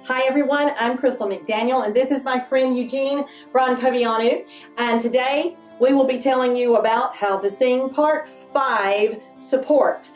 Hi everyone, I'm Crystal McDaniel and this is my friend Eugene, Brancoveanu, and today we will be telling you about how to sing part 5, support.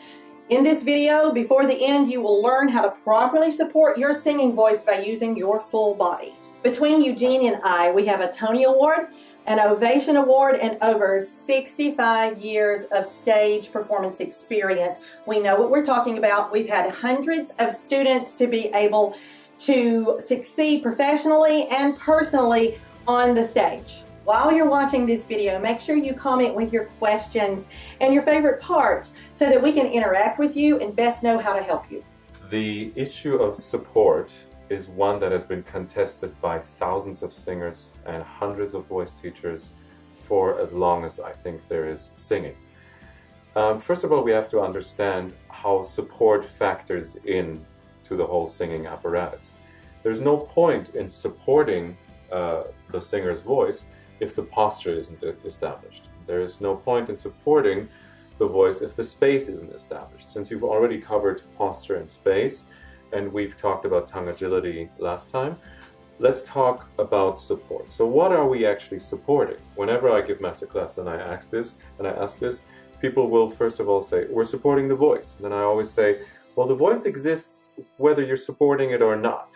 In this video, before the end, you will learn how to properly support your singing voice by using your full body. Between Eugene and I, we have a Tony Award, an Ovation Award, and over 65 years of stage performance experience. We know what we're talking about. We've had hundreds of students to be able to succeed professionally and personally on the stage. While you're watching this video, make sure you comment with your questions and your favorite parts so that we can interact with you and best know how to help you. The issue of support is one that has been contested by thousands of singers and hundreds of voice teachers for as long as I think there is singing. First of all, we have to understand how support factors in to the whole singing apparatus. There's no point in supporting the singer's voice if the posture isn't established. There is no point in supporting the voice if the space isn't established. Since you've already covered posture and space, and we've talked about tongue agility last time, let's talk about support. So what are we actually supporting? Whenever I give masterclass and I ask this, people will first of all say, we're supporting the voice. And then I always say, well, the voice exists whether you're supporting it or not.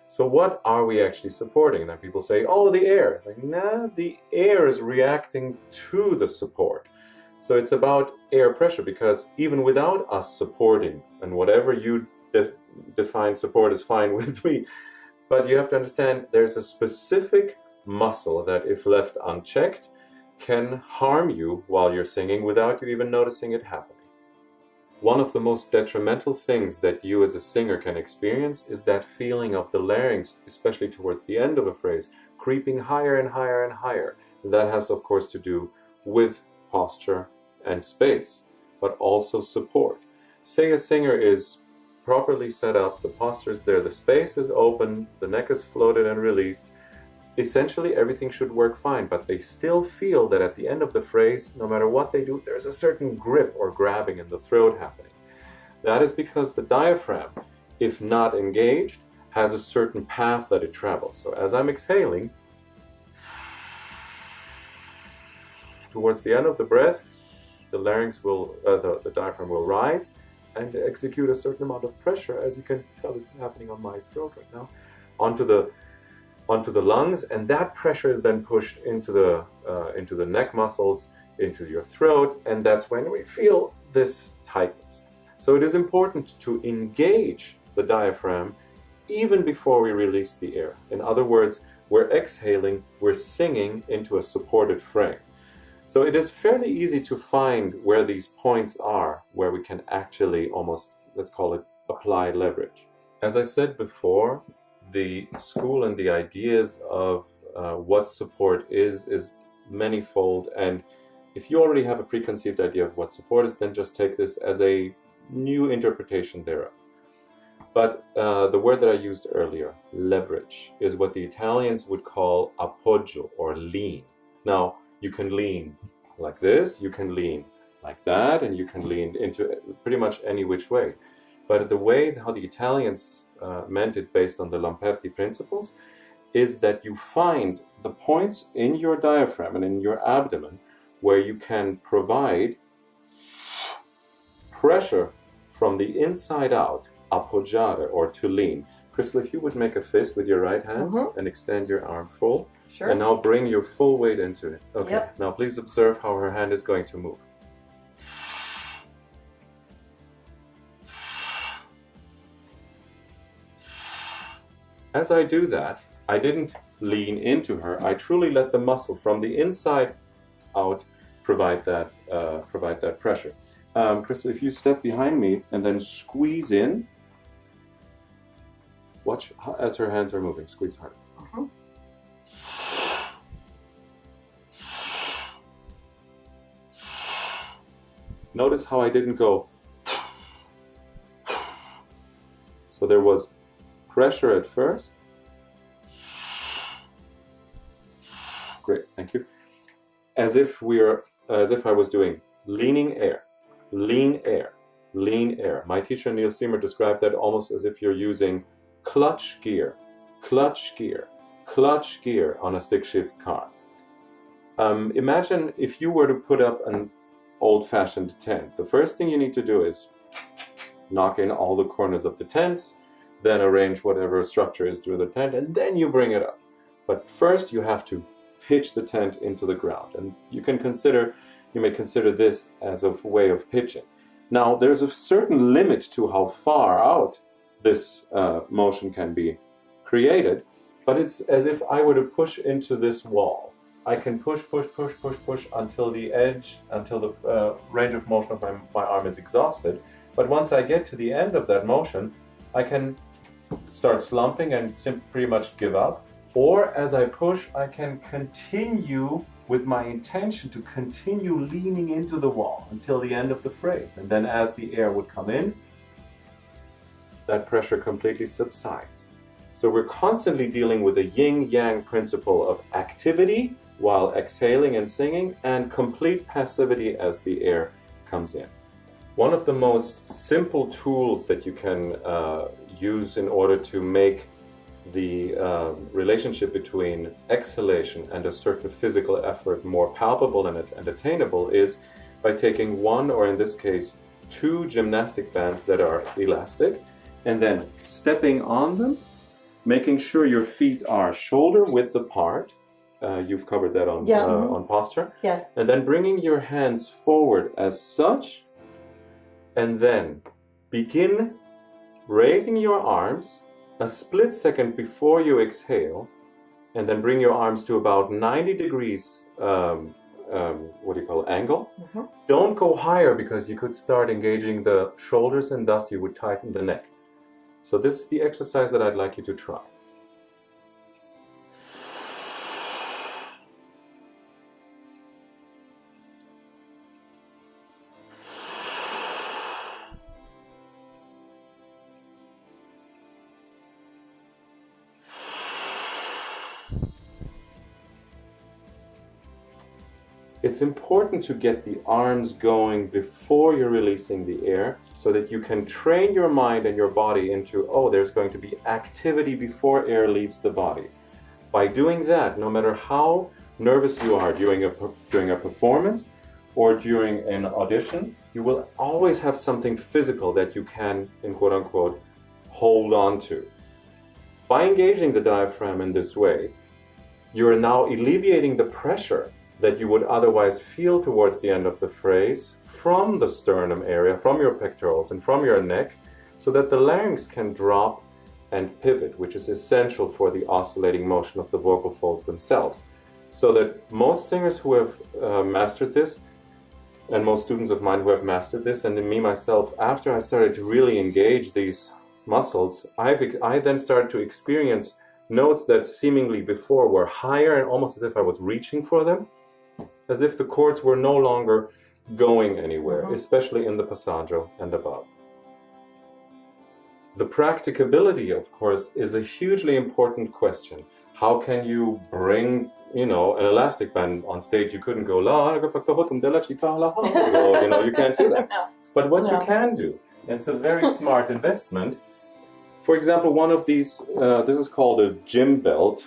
So what are we actually supporting? And then people say, oh, the air. It's like, nah, the air is reacting to the support. So it's about air pressure, because even without us supporting, and whatever you define support is fine with me, but you have to understand there's a specific muscle that, if left unchecked, can harm you while you're singing without you even noticing it happening. One of the most detrimental things that you as a singer can experience is that feeling of the larynx, especially towards the end of a phrase, creeping higher and higher and higher. That has, of course, to do with posture and space, but also support. Say a singer is properly set up, the posture is there, the space is open, the neck is floated and released. Essentially, everything should work fine, but they still feel that at the end of the phrase, no matter what they do, there's a certain grip or grabbing in the throat happening. That is because the diaphragm, if not engaged, has a certain path that it travels. So as I'm exhaling, towards the end of the breath, the larynx will, the diaphragm will rise and execute a certain amount of pressure, as you can tell it's happening on my throat right now, onto the lungs, and that pressure is then pushed into the neck muscles, into your throat, and that's when we feel this tightness. So it is important to engage the diaphragm even before we release the air. In other words, we're exhaling, we're singing into a supported frame. So it is fairly easy to find where these points are, where we can actually almost, let's call it, apply leverage. As I said before, the school and the ideas of what support is manifold, and if you already have a preconceived idea of what support is, then just take this as a new interpretation thereof. But the word that I used earlier, leverage, is what the Italians would call appoggio, or lean. Now, you can lean like this, you can lean like that, and you can lean into pretty much any which way. But the way how the Italians meant it, based on the Lamperti principles, is that you find the points in your diaphragm and in your abdomen where you can provide pressure from the inside out, appoggiare, or to lean. Crystal, if you would make a fist with your right hand and extend your arm full. Sure. And now bring your full weight into it. Okay, Yep. Now please observe how her hand is going to move. As I do that, I didn't lean into her. I truly let the muscle from the inside out provide that pressure. Crystal, if you step behind me and then squeeze in, watch as her hands are moving. Squeeze hard. Notice how I didn't go. So there was pressure at first. Great, thank you. As if I was doing leaning air, lean air, lean air. My teacher Neil Seamer described that almost as if you're using clutch gear, clutch gear, clutch gear on a stick shift car. Imagine if you were to put up an old-fashioned tent. The first thing you need to do is knock in all the corners of the tents, then arrange whatever structure is through the tent, and then you bring it up. But first you have to pitch the tent into the ground, and you may consider this as a way of pitching. Now, there's a certain limit to how far out this motion can be created, but it's as if I were to push into this wall. I can push until the edge, until the range of motion of my arm is exhausted. But once I get to the end of that motion, I can start slumping and pretty much give up. Or as I push, I can continue with my intention to continue leaning into the wall until the end of the phrase. And then as the air would come in, that pressure completely subsides. So we're constantly dealing with a yin-yang principle of activity while exhaling and singing, and complete passivity as the air comes in. One of the most simple tools that you can use in order to make the relationship between exhalation and a certain physical effort more palpable and attainable is by taking one, or in this case, two gymnastic bands that are elastic, and then stepping on them, making sure your feet are shoulder width apart. You've covered that on posture. Yes. And then bringing your hands forward as such, and then begin raising your arms a split second before you exhale, and then bring your arms to about 90 degrees angle. Mm-hmm. Don't go higher because you could start engaging the shoulders and thus you would tighten the neck. So this is the exercise that I'd like you to try. It's important to get the arms going before you're releasing the air so that you can train your mind and your body into, oh, there's going to be activity before air leaves the body. By doing that, no matter how nervous you are during a performance or during an audition, you will always have something physical that you can, in quote unquote, hold on to. By engaging the diaphragm in this way, you are now alleviating the pressure that you would otherwise feel towards the end of the phrase from the sternum area, from your pectorals and from your neck, so that the larynx can drop and pivot, which is essential for the oscillating motion of the vocal folds themselves. So that most singers who have mastered this, and most students of mine who have mastered this, and me myself, after I started to really engage these muscles, I then started to experience notes that seemingly before were higher and almost as if I was reaching for them, as if the chords were no longer going anywhere, especially in the passaggio and above. The practicability, of course, is a hugely important question. How can you bring, an elastic band on stage? You couldn't go, you can't do that. But what you can do, and it's a very smart investment. For example, one of these, this is called a gym belt.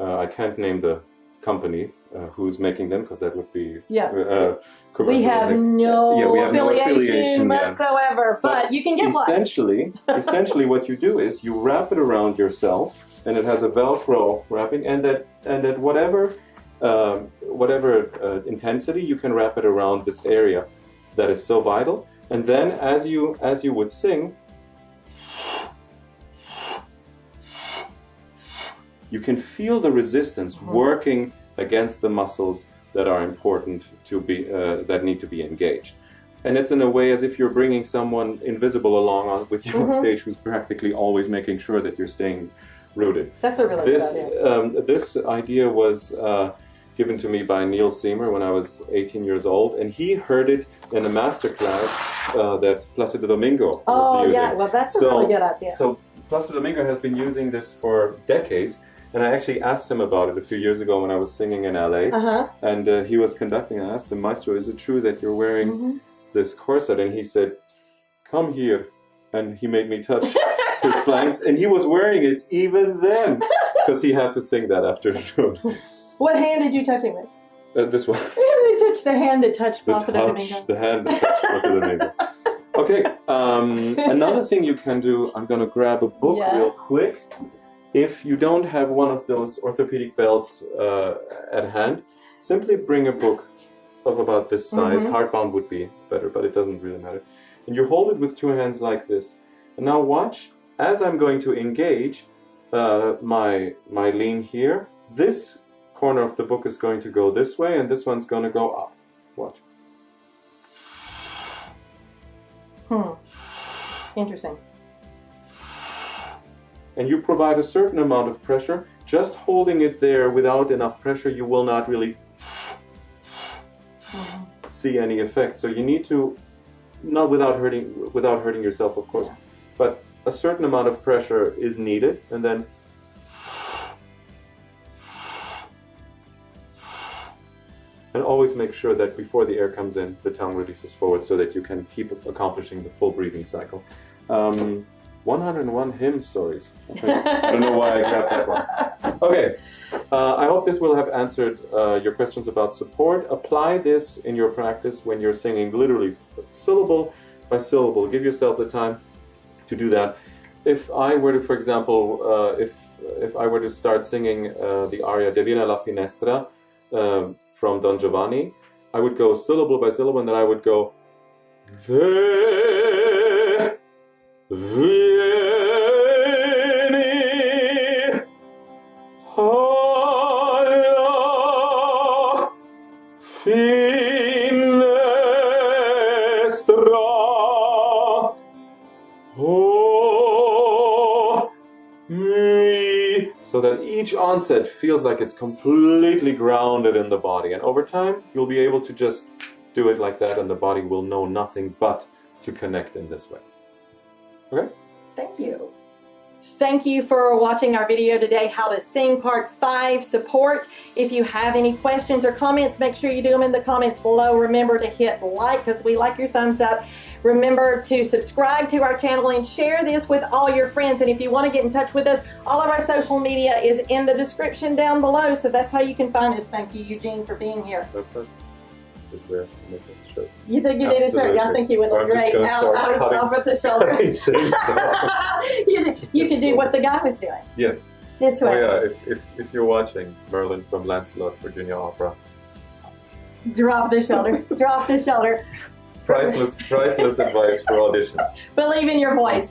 I can't name the company who's making them because that would be we have no affiliation whatsoever, but you can get one. Essentially what you do is you wrap it around yourself, and it has a Velcro wrapping, and at whatever intensity you can wrap it around this area that is so vital, and then as you would sing, you can feel the resistance working against the muscles that are important to be that need to be engaged, and it's in a way as if you're bringing someone invisible along with you on stage, who's practically always making sure that you're staying rooted. That's a really good idea. This idea was given to me by Neil Seamer when I was 18 years old, and he heard it in a master class that Placido Domingo was using. Yeah, well, that's a really good idea. So Placido Domingo has been using this for decades. And I actually asked him about it a few years ago when I was singing in LA, and he was conducting. I asked him, Maestro, is it true that you're wearing this corset? And he said, come here. And he made me touch his flanks, and he was wearing it even then because he had to sing that afternoon. What hand did you touch him with? This one. They touched the hand that touched Plaza de Domingo. The hand that touched Plaza de Domingo. Okay, another thing you can do, I'm going to grab a book real quick. If you don't have one of those orthopedic belts at hand, simply bring a book of about this size. Hardbound would be better, but it doesn't really matter. And you hold it with two hands like this. And now watch, as I'm going to engage my lean here, this corner of the book is going to go this way, and this one's going to go up. Watch. Interesting. And you provide a certain amount of pressure. Just holding it there without enough pressure, you will not really see any effect. So you need to, not without hurting yourself, of course, but a certain amount of pressure is needed, and then always make sure that before the air comes in, the tongue releases forward so that you can keep accomplishing the full breathing cycle. 101 hymn stories. Okay. I don't know why I grabbed that one. Okay, I hope this will have answered your questions about support. Apply this in your practice when you're singing literally syllable by syllable. Give yourself the time to do that. If I were to, for example, if I were to start singing the aria Divina la Finestra from Don Giovanni, I would go syllable by syllable, and then I would go Vieni alla finestra, oh mi. So that each onset feels like it's completely grounded in the body, and over time you'll be able to just do it like that, and the body will know nothing but to connect in this way. Okay? Thank you. Thank you for watching our video today, How to Sing Part 5 Support. If you have any questions or comments, make sure you do them in the comments below. Remember to hit like, because we like your thumbs up. Remember to subscribe to our channel and share this with all your friends. And if you want to get in touch with us, all of our social media is in the description down below. So that's how you can find us. Thank you, Eugene, for being here. My pleasure. You think you need a shirt? Yeah, I think you would look great. Now off at the shoulder. you can do what the guy was doing. Yes. This way. Oh yeah, if you're watching Merlin from Lancelot, Virginia Opera. Drop the shoulder. Drop the shoulder. Priceless advice for auditions. Believe in your voice.